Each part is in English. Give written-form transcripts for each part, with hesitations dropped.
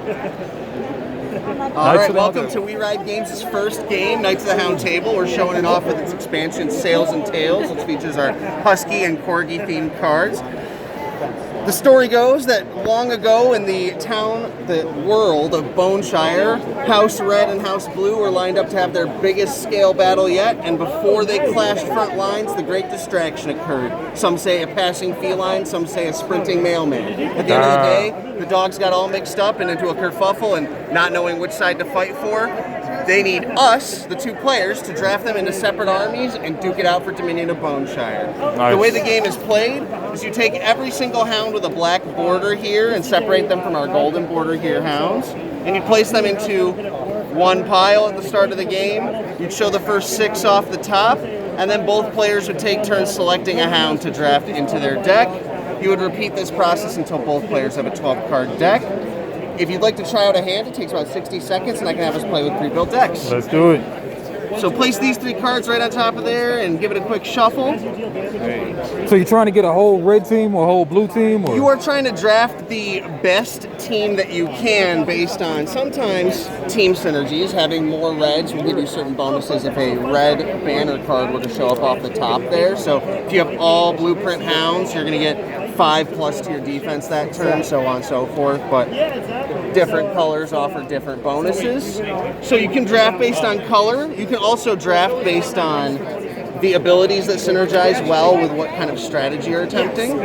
All right, welcome to We Ride Games' first game, Knights of the Hound table. We're showing it off with its expansion, Sails and Tails, which features our Husky and Corgi themed cards. The story goes that long ago in the world of Boneshire, House Red and House Blue were lined up to have their biggest scale battle yet, and before they clashed front lines, the great distraction occurred. Some say a passing feline, some say a sprinting mailman. At the end of the day, the dogs got all mixed up and into a kerfuffle, and not knowing which side to fight for, they need us, the two players, to draft them into separate armies and duke it out for Dominion of Boneshire. Nice. The way the game is played is you take every single hound with a black border here and separate them from our golden border here hounds, and you place them into one pile at the start of the game. You'd show the first 6 off the top, and then both players would take turns selecting a hound to draft into their deck. You would repeat this process until both players have a 12-card deck. If you'd like to try out a hand, it takes about 60 seconds, and I can have us play with pre-built decks. Let's do it. So place these 3 cards right on top of there and give it a quick shuffle. So you're trying to get a whole red team or a whole blue team? Or? You are trying to draft the best team that you can based on sometimes team synergies. Having more reds will give you certain bonuses if a red banner card were to show up off the top there. So if you have all blueprint hounds, you're going to get 5+ to your defense that turn, so on and so forth. But different colors offer different bonuses. So you can draft based on color. You can also draft based on the abilities that synergize well with what kind of strategy you're attempting.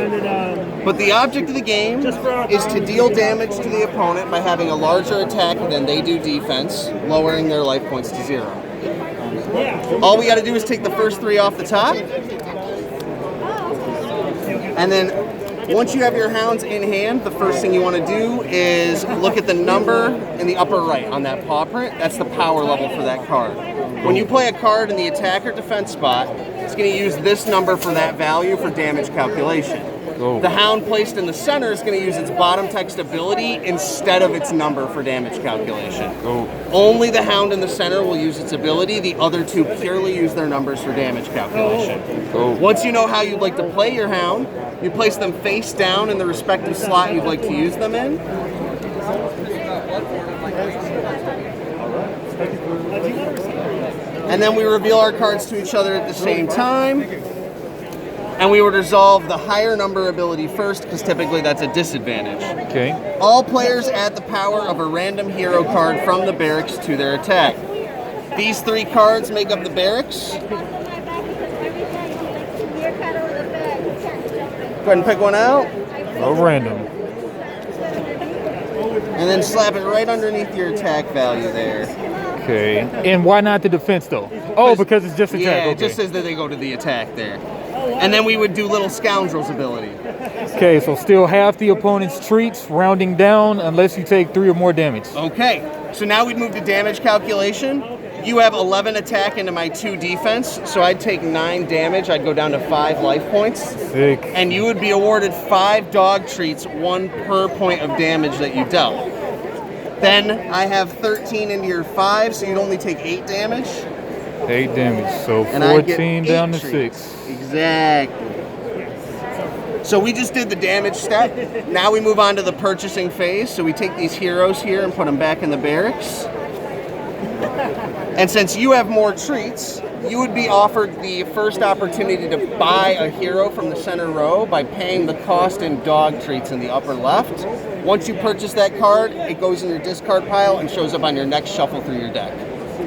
But the object of the game is to deal damage to the opponent by having a larger attack than they do defense, lowering their life points to 0. All we got to do is take the first 3 off the top, and then once you have your hounds in hand, the first thing you want to do is look at the number in the upper right on that paw print. That's the power level for that card. When you play a card in the attack or defense spot, it's going to use this number for that value for damage calculation. The hound placed in the center is going to use its bottom text ability instead of its number for damage calculation. Only the hound in the center will use its ability. The other 2 purely use their numbers for damage calculation. Once you know how you'd like to play your hound, you place them face down in the respective slot you'd like to use them in. And then we reveal our cards to each other at the same time. And we would resolve the higher number ability first, because typically that's a disadvantage. Okay. All players add the power of a random hero card from the barracks to their attack. These 3 cards make up the barracks. Go ahead and pick one out. Random. And then slap it right underneath your attack value there. Okay. And why not the defense though? Oh, because it's just attack. Yeah, it just says that they go to the attack there. And then we would do Little Scoundrel's ability. Okay, so still half the opponent's treats, rounding down unless you take 3 or more damage. Okay, so now we'd move to damage calculation. You have 11 attack into my 2 defense, so I'd take 9 damage. I'd go down to 5 life points. Sick. And you would be awarded 5 dog treats, 1 per point of damage that you dealt. Then I have 13 into your 5, so you'd only take 8 damage. 8 damage, so 14 down to 6. Exactly. So we just did the damage step. Now we move on to the purchasing phase. So we take these heroes here and put them back in the barracks. And since you have more treats, you would be offered the first opportunity to buy a hero from the center row by paying the cost in dog treats in the upper left. Once you purchase that card, it goes in your discard pile and shows up on your next shuffle through your deck.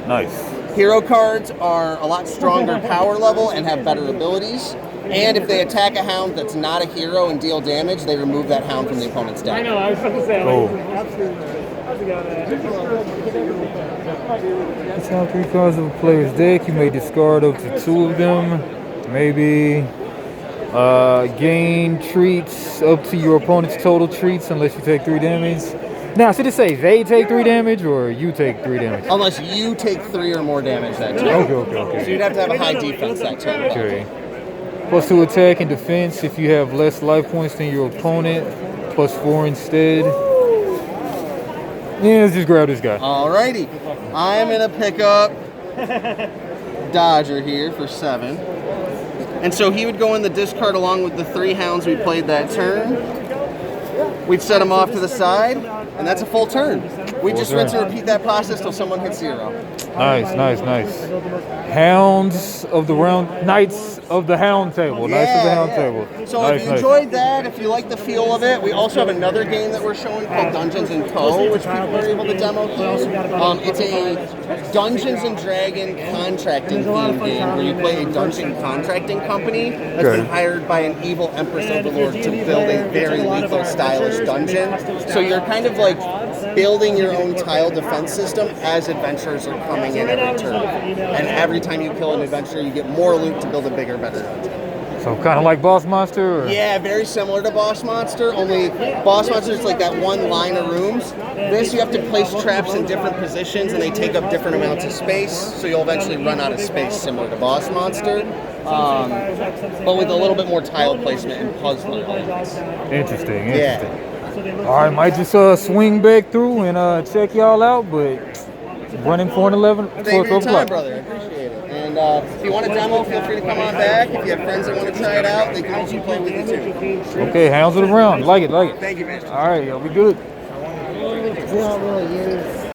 Nice. Hero cards are a lot stronger power level and have better abilities. And if they attack a hound that's not a hero and deal damage, they remove that hound from the opponent's deck. I know, I was going to say, That's how 3 cards of a player's deck. You may discard up to 2 of them. Maybe gain treats up to your opponent's total treats unless you take 3 damage. Now, should it say they take 3 damage or you take 3 damage? Unless you take 3 or more damage that turn. Okay. So you'd have to have a high defense that turn. Okay. +2 attack and defense if you have less life points than your opponent. +4 instead. Yeah, let's just grab this guy. Alrighty. I'm going to pick up Dodger here for 7. And so he would go in the discard along with the 3 hounds we played that turn. we'd set them off to the side, and that's a full turn. We just rinse and repeat that process till someone hits 0. Nice, nice, nice. Hounds of the round, Knights of the Hound Table. Knights of the Hound Table. So nice, if you enjoyed that, if you like the feel of it, we also have another game that we're showing called Dungeons & Co., which people are able to demo here. It's a Dungeons & Dragon contracting theme game where you play a dungeon contracting company that's been hired by an evil Empress Overlord to build a very lethal, stylish dungeon. So you're kind of like building your own tile defense system as adventurers are coming in every turn. And every time you kill an adventurer, you get more loot to build a bigger, better dungeon. So kind of like Boss Monster? Or? Yeah, very similar to Boss Monster, only Boss Monster is like that one line of rooms. This, you have to place traps in different positions, and they take up different amounts of space, so you'll eventually run out of space, similar to Boss Monster, but with a little bit more tile placement and puzzling. Interesting, interesting. Yeah. All right, might just swing back through and check y'all out, but running 4 and 11. Thank you for your time, brother. I appreciate it. And if you want a demo, feel free to come on back. If you have friends that want to try it out, they can also play with you too. Okay, Hounds of the Round. Like it, like it. Thank you, man. All right, y'all be good.